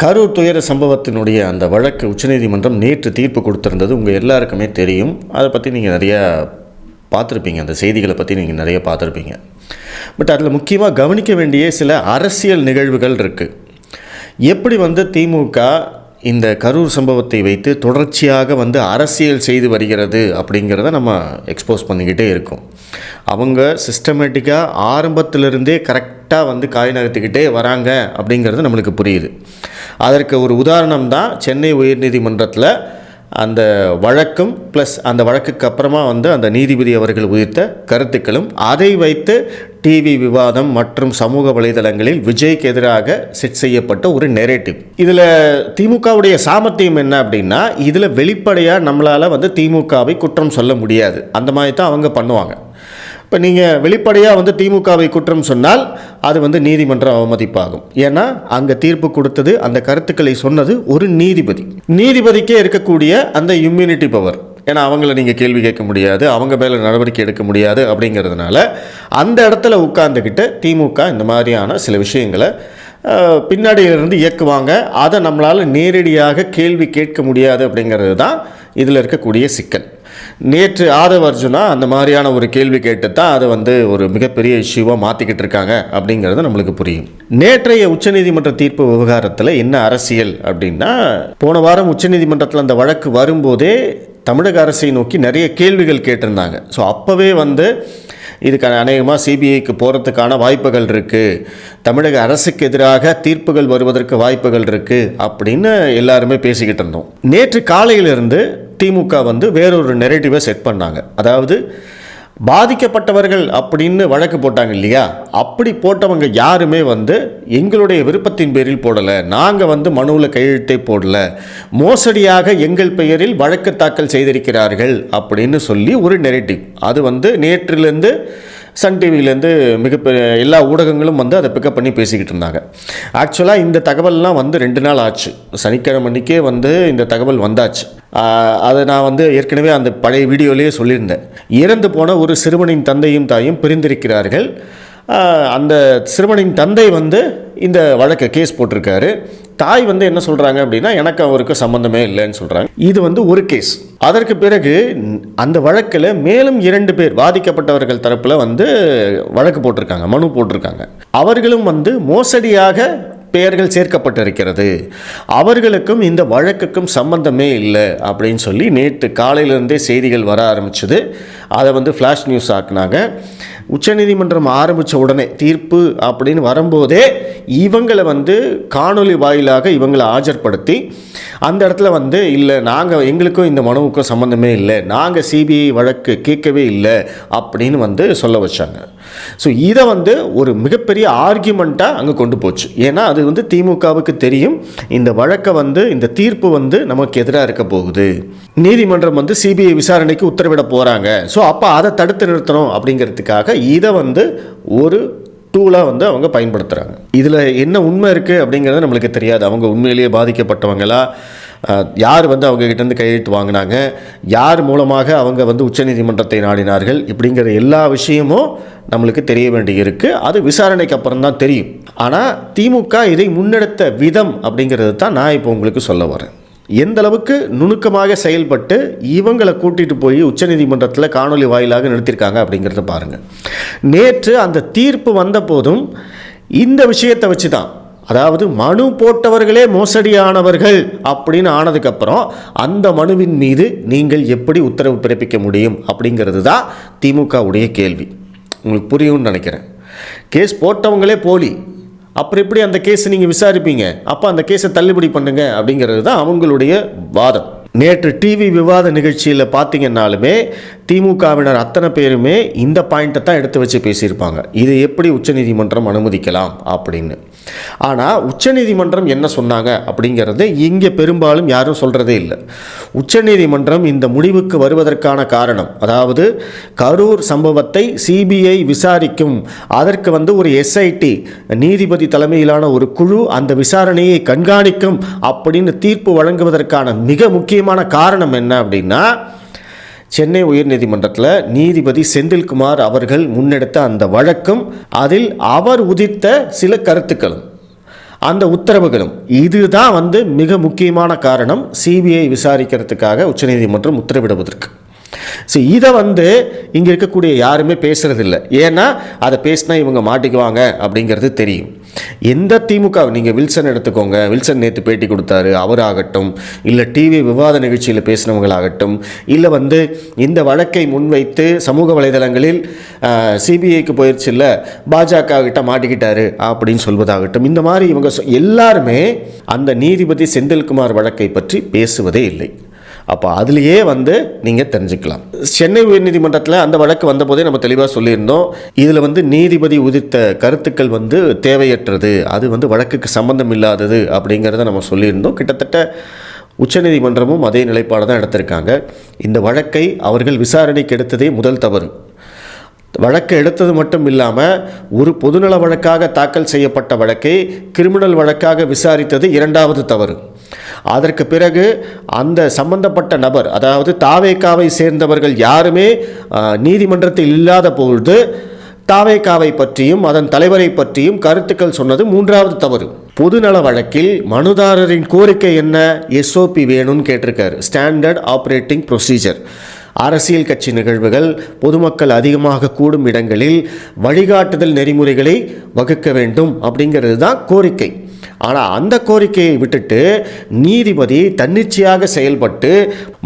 கரூர் துயர சம்பவத்தினுடைய அந்த வழக்கு உச்சநீதிமன்றம் நேற்று தீர்ப்பு கொடுத்திருந்தது உங்கள் எல்லாருக்குமே தெரியும். அதை பற்றி நீங்கள் நிறையா பார்த்துருப்பீங்க, அந்த செய்திகளை பற்றி நீங்கள் நிறைய பார்த்துருப்பீங்க. பட் அதில் முக்கியமாக கவனிக்க வேண்டிய சில அரசியல் நிகழ்வுகள் இருக்குது. எப்படி திமுக இந்த கரூர் சம்பவத்தை வைத்து தொடர்ச்சியாக அரசியல் செய்து வருகிறது அப்படிங்கிறத நம்ம எக்ஸ்போஸ் பண்ணிக்கிட்டே இருக்கோம். அவங்க சிஸ்டமேட்டிக்காக ஆரம்பத்திலிருந்தே கரெக்டாக காய் நகர்த்திக்கிட்டே வராங்க அப்படிங்கிறது நம்மளுக்கு புரியுது. அதற்கு ஒரு உதாரணம் தான் சென்னை உயர்நீதிமன்றத்தில் அந்த வழக்கும் ப்ளஸ் அந்த வழக்குக்கு அப்புறமா அந்த நீதிபதி அவர்கள் உதிர்த்த கருத்துக்களும், அதை வைத்து டிவி விவாதம் மற்றும் சமூக வலைதளங்களில் விஜய்க்கு எதிராக செட் செய்யப்பட்ட ஒரு நெரேட்டிவ். இதில் திமுகவுடைய சாமர்த்தியம் என்ன அப்படின்னா, இதில் வெளிப்படையாக நம்மளால் திமுகவை குற்றம் சொல்ல முடியாது. அந்த மாதிரி தான் அவங்க பண்ணுவாங்க. இப்போ நீங்கள் வெளிப்படையாக திமுகவை குற்றம் சொன்னால் அது நீதிமன்றம் அவமதிப்பாகும். ஏன்னா அங்கே தீர்ப்பு கொடுத்தது, அந்த கருத்துக்களை சொன்னது ஒரு நீதிபதிக்கே இருக்கக்கூடிய அந்த இம்யூனிட்டி பவர். ஏன்னா அவங்கள நீங்கள் கேள்வி கேட்க முடியாது, அவங்க மேலே நடவடிக்கை எடுக்க முடியாது. அப்படிங்கிறதுனால அந்த இடத்துல உட்கார்ந்துக்கிட்டு திமுக இந்த மாதிரியான சில விஷயங்களை பின்னாடியிலிருந்து இயக்குவாங்க. அதை நம்மளால் நேரடியாக கேள்வி கேட்க முடியாது. அப்படிங்கிறது தான் இதில் இருக்கக்கூடிய சிக்கல். நேற்று ஆதவ அர்ஜுனா அந்த மாதிரியான ஒரு கேள்வி கேட்டு தான் அதை ஒரு மிகப்பெரிய இஷ்யூவாக மாற்றிக்கிட்டு இருக்காங்க அப்படிங்கிறது நம்மளுக்கு புரியும். நேற்றைய உச்சநீதிமன்ற தீர்ப்பு விவகாரத்தில் என்ன அரசியல் அப்படின்னா, போன வாரம் உச்சநீதிமன்றத்தில் அந்த வழக்கு வரும்போதே தமிழக அரசை நோக்கி நிறைய கேள்விகள் கேட்டிருந்தாங்க. ஸோ அப்போவே இதுக்கு அநேகமாக சிபிஐக்கு போகிறதுக்கான வாய்ப்புகள் இருக்குது, தமிழக அரசுக்கு எதிராக தீர்ப்புகள் வருவதற்கு வாய்ப்புகள் இருக்குது அப்படின்னு எல்லாருமே பேசிக்கிட்டு இருந்தோம். நேற்று காலையிலிருந்து திமுக வேறொரு நெரேட்டிவை செட் பண்ணாங்க. அதாவது பாதிக்கப்பட்டவர்கள் அப்படின்னு வழக்கு போட்டாங்க இல்லையா, அப்படி போட்டவங்க யாருமே எங்களுடைய விருப்பத்தின் பேரில் போடலை, நாங்கள் மனுவில் கையெழுத்தை போடலை, மோசடியாக எங்கள் பெயரில் வழக்கு தாக்கல் செய்திருக்கிறார்கள் அப்படின்னு சொல்லி ஒரு நெரேட்டிவ். அது நேற்றிலிருந்து சன் டிவியிலேருந்து மிகப்பெரிய எல்லா ஊடகங்களும் அதை பிக்கப் பண்ணி பேசிக்கிட்டு இருந்தாங்க. ஆக்சுவலாக இந்த தகவல்லாம் 2 நாள் ஆச்சு. சனிக்கிழமை அன்றைக்கே இந்த தகவல் வந்தாச்சு. அதை நான் ஏற்கனவே அந்த பழைய வீடியோலேயே சொல்லியிருந்தேன். இறந்து போன ஒரு சிறுவனின் தந்தையும் தாயும் பிரிந்திருக்கிறார்கள். அந்த சிறுவனின் தந்தை இந்த வழக்கை கேஸ் போட்டிருக்காரு. தாய் என்ன சொல்கிறாங்க அப்படின்னா, எனக்கு அவருக்கு சம்மந்தமே இல்லைன்னு சொல்கிறாங்க. இது ஒரு கேஸ். அதற்கு பிறகு அந்த வழக்கில் மேலும் 2 பேர் பாதிக்கப்பட்டவர்கள் தரப்பில் வழக்கு போட்டிருக்காங்க, மனு போட்டிருக்காங்க. அவர்களும் மோசடியாக பெயர்கள் சேர்க்கப்பட்டிருக்கிறது, அவர்களுக்கும் இந்த வழக்குக்கும் சம்பந்தமே இல்லை அப்படின்னு சொல்லி நேற்று காலையிலிருந்தே செய்திகள் வர ஆரம்பிச்சது. அதை ஃப்ளாஷ் நியூஸ் ஆக்குனாங்க. உச்சநீதிமன்றம் ஆரம்பித்த உடனே தீர்ப்பு அப்படின்னு வரும்போதே இவங்களை காணொலி வாயிலாக இவங்களை ஆஜர்படுத்தி அந்த இடத்துல இல்லை, நாங்கள் எங்களுக்கும் இந்த மனுவுக்கும் சம்மந்தமே இல்லை, நாங்கள் சிபிஐ வழக்கு கேட்கவே இல்லை அப்படின்னு சொல்ல வச்சாங்க. ஸோ இதை ஒரு மிகப்பெரிய ஆர்கியூமெண்ட்டாக அங்கே கொண்டு போச்சு. ஏன்னா அது திமுகவுக்கு தெரியும், இந்த வழக்கை இந்த தீர்ப்பு நமக்கு எதிராக இருக்க போகுது, நீதிமன்றம் சிபிஐ விசாரணைக்கு உத்தரவிட போகிறாங்க. ஸோ அப்போ அதை தடுத்து நிறுத்தணும் அப்படிங்கிறதுக்காக இதை ஒரு டூலாக அவங்க பயன்படுத்துகிறாங்க. இதில் என்ன உண்மை இருக்குது அப்படிங்கிறது நம்மளுக்கு தெரியாது. அவங்க உண்மையிலேயே பாதிக்கப்பட்டவங்களா, யார் அவங்ககிட்டேருந்து கையெழுத்து வாங்கினாங்க, யார் மூலமாக அவங்க உச்சநீதிமன்றத்தை நாடினார்கள், இப்படிங்கிற எல்லா விஷயமும் நம்மளுக்கு தெரிய வேண்டி இருக்குது. அது விசாரணைக்கு அப்புறம் தான் தெரியும். ஆனால் திமுக இதை முன்னெடுத்த விதம் அப்படிங்கிறது தான் நான் இப்போ உங்களுக்கு சொல்ல வரேன். எந்த அளவுக்கு நுணுக்கமாக செயல்பட்டு இவங்களை கூட்டிகிட்டு போய் உச்சநீதிமன்றத்தில் காணொலி வாயிலாக நிறுத்தியிருக்காங்க அப்படிங்கிறத பாருங்கள். நேற்று அந்த தீர்ப்பு வந்த போதும் இந்த விஷயத்தை வச்சு தான், அதாவது மனு போட்டவர்களே மோசடியானவர்கள் அப்படின்னு ஆனதுக்கப்புறம் அந்த மனுவின் மீது நீங்கள் எப்படி உத்தரவு பிறப்பிக்க முடியும் அப்படிங்கிறது தான் திமுகவுடைய கேள்வி. உங்களுக்கு புரியும்னு நினைக்கிறேன். கேஸ் போட்டவங்களே போலி, அப்புறம் எப்படி அந்த கேஸை நீங்கள் விசாரிப்பீங்க? அப்போ அந்த கேஸை தள்ளுபடி பண்ணுங்க அப்படிங்கிறது தான் அவங்களுடைய வாதம். நேற்று டிவி விவாத நிகழ்ச்சியில் பார்த்தீங்கன்னாலுமே திமுகவினர் அத்தனை பேருமே இந்த பாயிண்ட்டை தான் எடுத்து வச்சு பேசியிருப்பாங்க. இது எப்படி உச்சநீதிமன்றம் அனுமதிக்கலாம் அப்படின்னு. ஆனால் உச்சநீதிமன்றம் என்ன சொன்னாங்க அப்படிங்கிறது இங்கே பெரும்பாலும் யாரும் சொல்கிறதே இல்லை. உச்சநீதிமன்றம் இந்த முடிவுக்கு வருவதற்கான காரணம், அதாவது கரூர் சம்பவத்தை சிபிஐ விசாரிக்கும், அதற்கு ஒரு எஸ்ஐடி நீதிபதி தலைமையிலான ஒரு குழு அந்த விசாரணையை கண்காணிக்கும் அப்படின்னு தீர்ப்பு வழங்குவதற்கான மிக முக்கியமான காரணம் என்ன அப்படின்னா, சென்னை உயர்நீதிமன்றத்தில் நீதிபதி செந்தில்குமார் அவர்கள் முன்னெடுத்த அந்த வழக்கும் அதில் அவர் உதித்த சில கருத்துக்களும், அந்த உத்தரவுகளும் இதுதான் மிக முக்கியமான காரணம் சிபிஐ விசாரிக்கிறதுக்காக உச்சநீதிமன்றம் உத்தரவிடுவதற்கு. ஸோ இதை இங்கே இருக்கக்கூடிய யாருமே பேசுகிறதில்ல. ஏன்னா அதை பேசினா இவங்க மாட்டிக்குவாங்க அப்படிங்கிறது தெரியும். எந்த திமுக நீங்கள் வில்சன் எடுத்துக்கோங்க, வில்சன் நேற்று பேட்டி கொடுத்தாரு, அவராகட்டும், இல்லை டிவி விவாத நிகழ்ச்சியில் பேசினவங்களாகட்டும், இல்லை இந்த வழக்கை முன்வைத்து சமூக வலைதளங்களில் சிபிஐக்கு போயிடுச்சு இல்லை பாஜக கிட்ட மாட்டிக்கிட்டாரு அப்படின்னு சொல்வதாகட்டும், இந்த மாதிரி இவங்க எல்லாருமே அந்த நீதிபதி செந்தில்குமார் வழக்கை பற்றி பேசுவதே இல்லை. அப்போ அதுலேயே நீங்கள் தெரிஞ்சுக்கலாம். சென்னை உயர்நீதிமன்றத்தில் அந்த வழக்கு வந்தபோதே நம்ம தெளிவாக சொல்லியிருந்தோம். இதில் நீதிபதி உதித்த கருத்துக்கள் தேவையற்றது, அது வழக்குக்கு சம்பந்தம் இல்லாதது அப்படிங்கிறத நம்ம சொல்லியிருந்தோம். கிட்டத்தட்ட உச்சநீதிமன்றமும் அதே நிலைப்பாடு தான் எடுத்திருக்காங்க. இந்த வழக்கை அவர்கள் விசாரணைக்கு எடுத்ததே முதல் தவறு. வழக்கை எடுத்தது மட்டும் இல்லாமல் ஒரு பொதுநல வழக்காக தாக்கல் செய்யப்பட்ட வழக்கை கிரிமினல் வழக்காக விசாரித்தது இரண்டாவது தவறு. அதற்கு பிறகு அந்த சம்பந்தப்பட்ட நபர், அதாவது தாவேகாவை சேர்ந்தவர்கள் யாருமே நீதிமன்றத்தில் இல்லாத பொழுது தாவேகாவை பற்றியும் அதன் தலைவரை பற்றியும் கருத்துக்கள் சொன்னது மூன்றாவது தவறு. பொதுநல வழக்கில் மனுதாரரின் கோரிக்கை என்ன? எஸ்ஓபி வேணும்னு கேட்டிருக்காரு, ஸ்டாண்டர்ட் ஆப்ரேட்டிங் ப்ரொசீஜர். அரசியல் கட்சி நிகழ்வுகள், பொதுமக்கள் அதிகமாக கூடும் இடங்களில் வழிகாட்டுதல் நெறிமுறைகளை வகுக்க வேண்டும் அப்படிங்கிறது தான் கோரிக்கை. ஆனால் அந்த கோரிக்கையை விட்டுட்டு நீதிபதி தன்னிச்சையாக செயல்பட்டு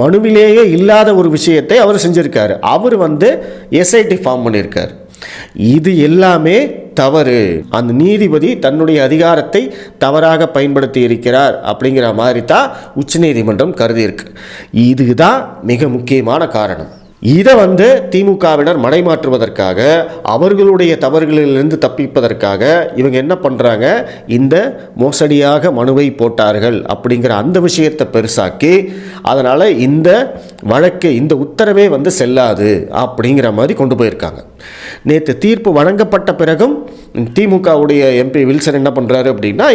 மனுவிலேயே இல்லாத ஒரு விஷயத்தை அவர் செஞ்சிருக்காரு. அவர் எஸ்ஐடி ஃபார்ம் பண்ணியிருக்கார். இது எல்லாமே தவறு. அந்த நீதிபதி தன்னுடைய அதிகாரத்தை தவறாக பயன்படுத்தி இருக்கிறார் அப்படிங்கிற மாதிரி தான் உச்சநீதிமன்றம் கருதியிருக்கு. இதுதான் மிக முக்கியமான காரணம். இதை திமுகவினர் மடைமாற்றுவதற்காக, அவர்களுடைய தவறுகளிலிருந்து தப்பிப்பதற்காக இவங்க என்ன பண்ணுறாங்க, இந்த மோசடியாக மனுவை போட்டார்கள் அப்படிங்கிற அந்த விஷயத்தை பெருசாக்கி அதனால் இந்த வழக்கு, இந்த உத்தரவே செல்லாது அப்படிங்கிற மாதிரி கொண்டு போயிருக்காங்க. நேற்று தீர்ப்பு வழங்கப்பட்ட பிறகும் திமுகவுடைய எம்பி வில்சன் என்ன பண்ணுறாரு அப்படின்னா,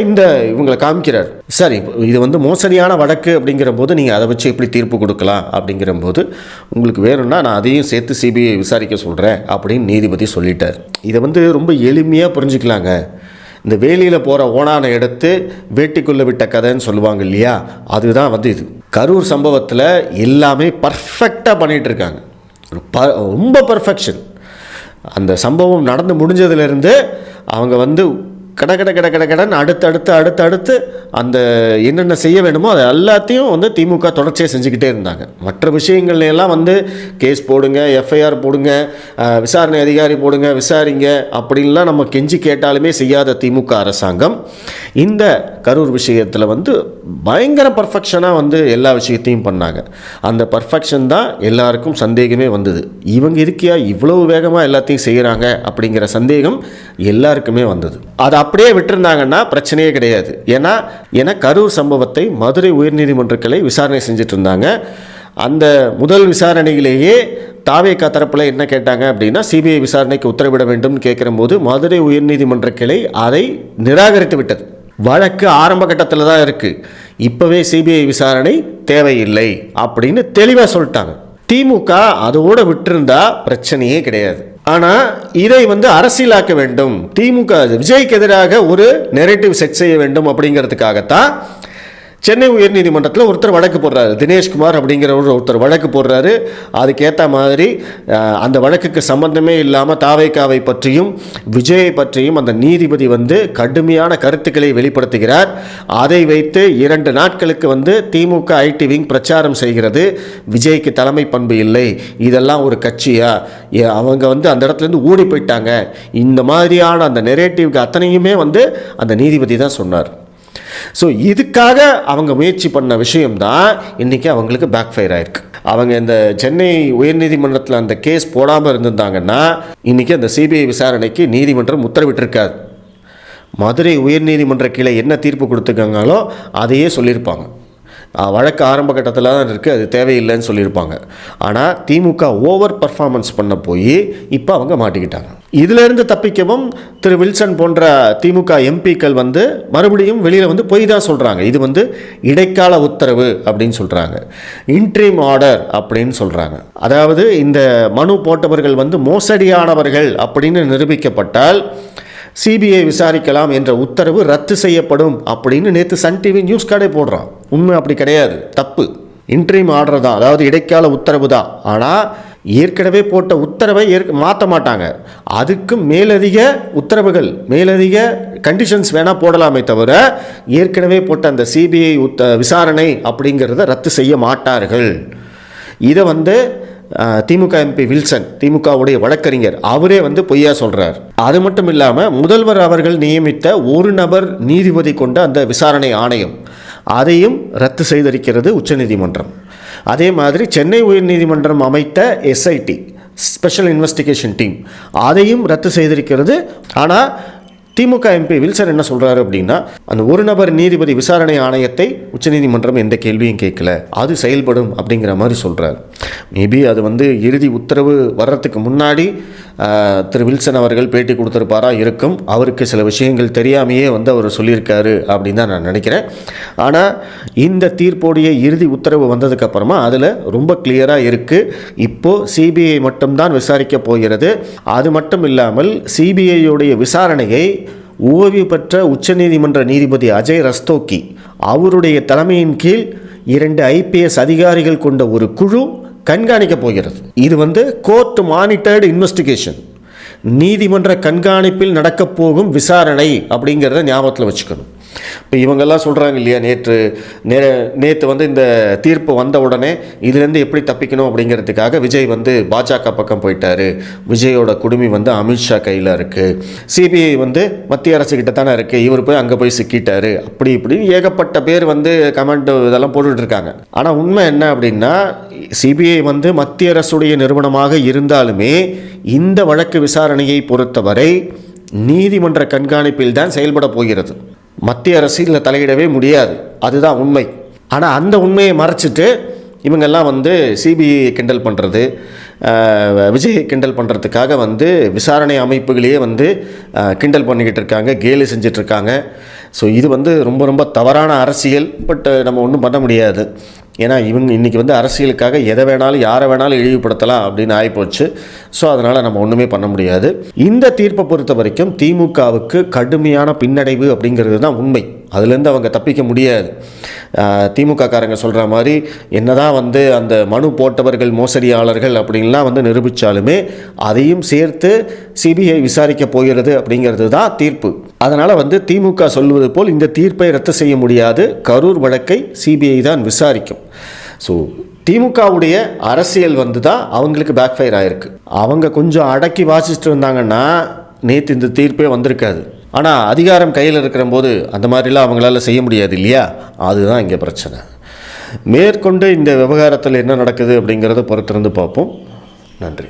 இவங்களை காமிக்கிறார். சரி, இது மோசடியான வழக்கு அப்படிங்கிற போது நீங்கள் அதை வச்சு எப்படி தீர்ப்பு கொடுக்கலாம் அப்படிங்கிற போது, உங்களுக்கு வேணும்னா நான் அதையும் சேர்த்து சிபிஐ விசாரிக்க சொல்கிறேன் அப்படின்னு நீதிபதி சொல்லிட்டார். இதை ரொம்ப எளிமையாக புரிஞ்சுக்கலாங்க. இந்த வேலியில் போகிற ஓனானை எடுத்து வேட்டிக்குள்ளே விட்ட கதைன்னு சொல்லுவாங்க இல்லையா, அதுதான் இது. கரூர் சம்பவத்தில் எல்லாமே பர்ஃபெக்டாக பண்ணிகிட்டு இருக்காங்க. ரொம்ப பர்ஃபெக்ஷன். அந்த சம்பவம் நடந்து முடிஞ்சதுலேருந்து அவங்க கடன் அடுத்து அந்த என்னென்ன செய்ய வேணுமோ அதை எல்லாத்தையும் திமுக தொடர்ச்சியாக செஞ்சுக்கிட்டே இருந்தாங்க. மற்ற விஷயங்கள்ல எல்லாம் கேஸ் போடுங்க, எஃப்ஐஆர் போடுங்க, விசாரணை அதிகாரி போடுங்க, விசாரிங்க அப்படின்லாம் நம்ம கெஞ்சி கேட்டாலுமே செய்யாத திமுக அரசாங்கம் இந்த கரூர் விஷயத்தில் பயங்கர பர்ஃபெக்ஷனாக எல்லா விஷயத்தையும் பண்ணாங்க. அந்த பர்ஃபெக்ஷன் தான் எல்லாருக்கும் சந்தேகமே வந்தது. இவங்க இருக்கியா இவ்வளவு வேகமாக எல்லாத்தையும் செய்கிறாங்க அப்படிங்கிற சந்தேகம் எல்லாருக்குமே வந்தது. அதை அப்படியே விட்டுருந்தாங்கன்னா பிரச்சனையே கிடையாது. ஏன்னா கரூர் சம்பவத்தை மதுரை உயர்நீதிமன்ற கிளை விசாரணை செஞ்சுட்டு இருந்தாங்க. அந்த முதல் விசாரணையிலேயே தாவேகா தரப்பில் என்ன கேட்டாங்க அப்படின்னா, சிபிஐ விசாரணைக்கு உத்தரவிட வேண்டும் கேட்கிற போது மதுரை உயர்நீதிமன்ற கிளை அதை நிராகரித்து விட்டது. வழக்கு ஆரம்ப கட்டத்தில் தான் இருக்குது, இப்போவே சிபிஐ விசாரணை தேவையில்லை அப்படின்னு தெளிவாக சொல்லிட்டாங்க. திமுக அதோடு விட்டிருந்தா பிரச்சனையே கிடையாது. ஆனால் இதை அரசியலாக்க வேண்டும், திமுக விஜய்க்கு எதிராக ஒரு நெரேட்டிவ் செட் செய்ய வேண்டும் அப்படிங்கிறதுக்காகத்தான் சென்னை உயர்நீதிமன்றத்தில் ஒருத்தர் வழக்கு போடுறாரு, தினேஷ்குமார் அப்படிங்கிற ஒருத்தர் வழக்கு போடுறாரு. அதுக்கேற்ற மாதிரி அந்த வழக்குக்கு சம்பந்தமே இல்லாமல் தாவேகாவை பற்றியும் விஜயை பற்றியும் அந்த நீதிபதி கடுமையான கருத்துக்களை வெளிப்படுத்துகிறார். அதை வைத்து 2 நாட்களுக்கு திமுக ஐடி விங் பிரச்சாரம் செய்கிறது, விஜய்க்கு தலைமை பண்பு இல்லை, இதெல்லாம் ஒரு கட்சியா, அவங்க அந்த இடத்துலேருந்து ஓடி போயிட்டாங்க. இந்த மாதிரியான அந்த நெரேட்டிவ்க்கு அத்தனையுமே அந்த நீதிபதி தான் சொன்னார். ஸோ இதுக்காக அவங்க முயற்சி பண்ண விஷயம்தான் இன்றைக்கி அவங்களுக்கு பேக் ஃபயர் ஆயிருக்கு. அவங்க இந்த சென்னை உயர்நீதிமன்றத்தில் அந்த கேஸ் போடாமல் இருந்திருந்தாங்கன்னா இன்றைக்கி அந்த சிபிஐ விசாரணைக்கு நீதிமன்றம் உத்தரவிட்டிருக்காது. மதுரை உயர்நீதிமன்ற கிளை என்ன தீர்ப்பு கொடுத்துருக்காங்களோ அதையே சொல்லியிருப்பாங்க. வழக்கு ஆரம்ப கட்டத்தில் தான் இருக்குது, அது தேவையில்லைன்னு சொல்லியிருப்பாங்க. ஆனால் திமுக ஓவர் பர்ஃபார்மன்ஸ் பண்ண போய் இப்போ அவங்க மாட்டிக்கிட்டாங்க. இதிலிருந்து தப்பிக்கவும் திரு வில்சன் போன்ற திமுக எம்பிக்கள் மறுபடியும் வெளியில் போய் தான் சொல்கிறாங்க, இது இடைக்கால உத்தரவு அப்படின்னு சொல்கிறாங்க, இன்ட்ரீம் ஆர்டர் அப்படின்னு சொல்கிறாங்க. அதாவது இந்த மனு போட்டவர்கள் மோசடியானவர்கள் அப்படின்னு நிரூபிக்கப்பட்டால் சிபிஐ விசாரிக்கலாம் என்ற உத்தரவு ரத்து செய்யப்படும் அப்படின்னு நேற்று சன் டிவி நியூஸ் கார்டே போடுறான். உண்மை அப்படி கிடையாது, தப்பு. இன்ட்ரீம் ஆர்டர் தான், அதாவது இடைக்கால உத்தரவு தான். ஆனால் ஏற்கனவே போட்ட உத்தரவை மாற்ற மாட்டாங்க. அதுக்கு மேலதிக உத்தரவுகள், மேலதிக கண்டிஷன்ஸ் வேணால் போடலாமே தவிர ஏற்கனவே போட்ட அந்த சிபிஐ விசாரணை அப்படிங்கிறத ரத்து செய்ய மாட்டார்கள். இதை திமுக எம்பி வில்சன், திமுகவுடைய வழக்கறிஞர், அவரே பொய்யா சொல்கிறார். அது மட்டும் இல்லாமல் முதல்வர் அவர்கள் நியமித்த ஒரு நபர் நீதிபதி கொண்ட அந்த விசாரணை ஆணையம், அதையும் ரத்து செய்திருக்கிறது உச்சநீதிமன்றம். அதே மாதிரி சென்னை உயர்நீதிமன்றம் அமைத்த எஸ்ஐடி, ஸ்பெஷல் இன்வெஸ்டிகேஷன் டீம், அதையும் ரத்து செய்திருக்கிறது. ஆனால் திமுக எம்பி வில்சன் என்ன சொல்கிறாரு அப்படின்னா, அந்த ஒரு நபர் நீதிபதி விசாரணை ஆணையத்தை உச்சநீதிமன்றம் எந்த கேள்வியும் கேட்கல, அது செயல்படும் அப்படிங்கிற மாதிரி சொல்கிறார். மேபி அது இறுதி உத்தரவு வர்றதுக்கு முன்னாடி திரு வில்சன் அவர்கள் பேட்டி கொடுத்துருப்பாரா இருக்கும். அவருக்கு சில விஷயங்கள் தெரியாமையே அவர் சொல்லியிருக்காரு அப்படின்னு தான் நான் நினைக்கிறேன். ஆனால் இந்த தீர்ப்போடைய இறுதி உத்தரவு வந்ததுக்கப்புறமா அதில் ரொம்ப கிளியராக இருக்குது. இப்போது சிபிஐ மட்டும்தான் விசாரிக்க போகிறது. அது மட்டும் இல்லாமல் சிபிஐயுடைய விசாரணையை ஓய்வு பெற்ற உச்சநீதிமன்ற நீதிபதி அஜய் ரஸ்தோகி அவருடைய தலைமையின் கீழ் 2 IPS அதிகாரிகள் கொண்ட ஒரு குழு கண்காணிக்க போகிறது. இது கோர்ட் மானிட்டர்டு இன்வெஸ்டிகேஷன், நீதிமன்ற கண்காணிப்பில் நடக்கப் போகும் விசாரணை அப்படிங்கிறத ஞாபகத்தில் வச்சுக்கணும். இப்போ இவங்கெல்லாம் சொல்கிறாங்க இல்லையா, நேற்று இந்த தீர்ப்பு வந்த உடனே இதுலேருந்து எப்படி தப்பிக்கணும் அப்படிங்கிறதுக்காக விஜய் பாஜக பக்கம் போயிட்டார், விஜயோட குடுமி அமித்ஷா கையில் இருக்குது, சிபிஐ மத்திய அரசுக்கிட்ட தானே இருக்குது, இவர் போய் அங்கே போய் சிக்கிட்டாரு, அப்படி இப்படி ஏகப்பட்ட பேர் கமெண்ட் இதெல்லாம் போட்டுட்ருக்காங்க. ஆனால் உண்மை என்ன அப்படின்னா, சிபிஐ மத்திய அரசுடைய நிறுவனமாக இருந்தாலுமே இந்த வழக்கு விசாரணையை பொறுத்தவரை நீதிமன்ற கண்காணிப்பில் தான் செயல்பட போகிறது. மத்திய அரசு இதில் தலையிடவே முடியாது, அதுதான் உண்மை. ஆனால் அந்த உண்மையை மறைச்சிட்டு இவங்கெல்லாம் சிபிஐ கிண்டல் பண்ணுறது, விஜயை கிண்டல் பண்ணுறதுக்காக விசாரணை அமைப்புகளையே கிண்டல் பண்ணிக்கிட்டு இருக்காங்க, கேலி செஞ்சிட்ருக்காங்க. ஸோ இது ரொம்ப ரொம்ப தவறான அரசியல். பட் நம்ம ஒன்றும் பண்ண முடியாது. ஏன்னா இவங்க இன்றைக்கி அரசியலுக்காக எதை வேணாலும் யாரை வேணாலும் இழிவுபடுத்தலாம் அப்படின்னு ஆகிப்போச்சு. ஸோ அதனால் நம்ம ஒன்றுமே பண்ண முடியாது. இந்த தீர்ப்பை பொறுத்த வரைக்கும் திமுகவுக்கு கடுமையான பின்னடைவு அப்படிங்கிறது தான் உண்மை. அதுலேருந்து அவங்க தப்பிக்க முடியாது. திமுக காரங்க சொல்கிற மாதிரி என்னதான் அந்த மனு போட்டவர்கள் மோசடியாளர்கள் அப்படின்லாம் நிரூபித்தாலுமே அதையும் சேர்த்து சிபிஐ விசாரிக்க போகிறது அப்படிங்கிறது தான் தீர்ப்பு. அதனால் திமுக சொல்வது போல் இந்த தீர்ப்பை ரத்து செய்ய முடியாது, கரூர் வழக்கை சிபிஐ தான் விசாரிக்கும். ஸோ திமுகவுடைய அரசியல் தான் அவங்களுக்கு பேக் ஃபயர் ஆகிருக்கு. அவங்க கொஞ்சம் அடக்கி வாசிச்சுட்டு இருந்தாங்கன்னா நேற்று இந்த தீர்ப்பே வந்திருக்காது. ஆனால் அதிகாரம் கையில் இருக்கிற போது அந்த மாதிரிலாம் அவங்களால செய்ய முடியாது இல்லையா, அதுதான் இங்கே பிரச்சனை. மேற்கொண்டு இந்த விவகாரத்தில் என்ன நடக்குது அப்படிங்கிறத பொறுத்திருந்து பார்ப்போம். நன்றி.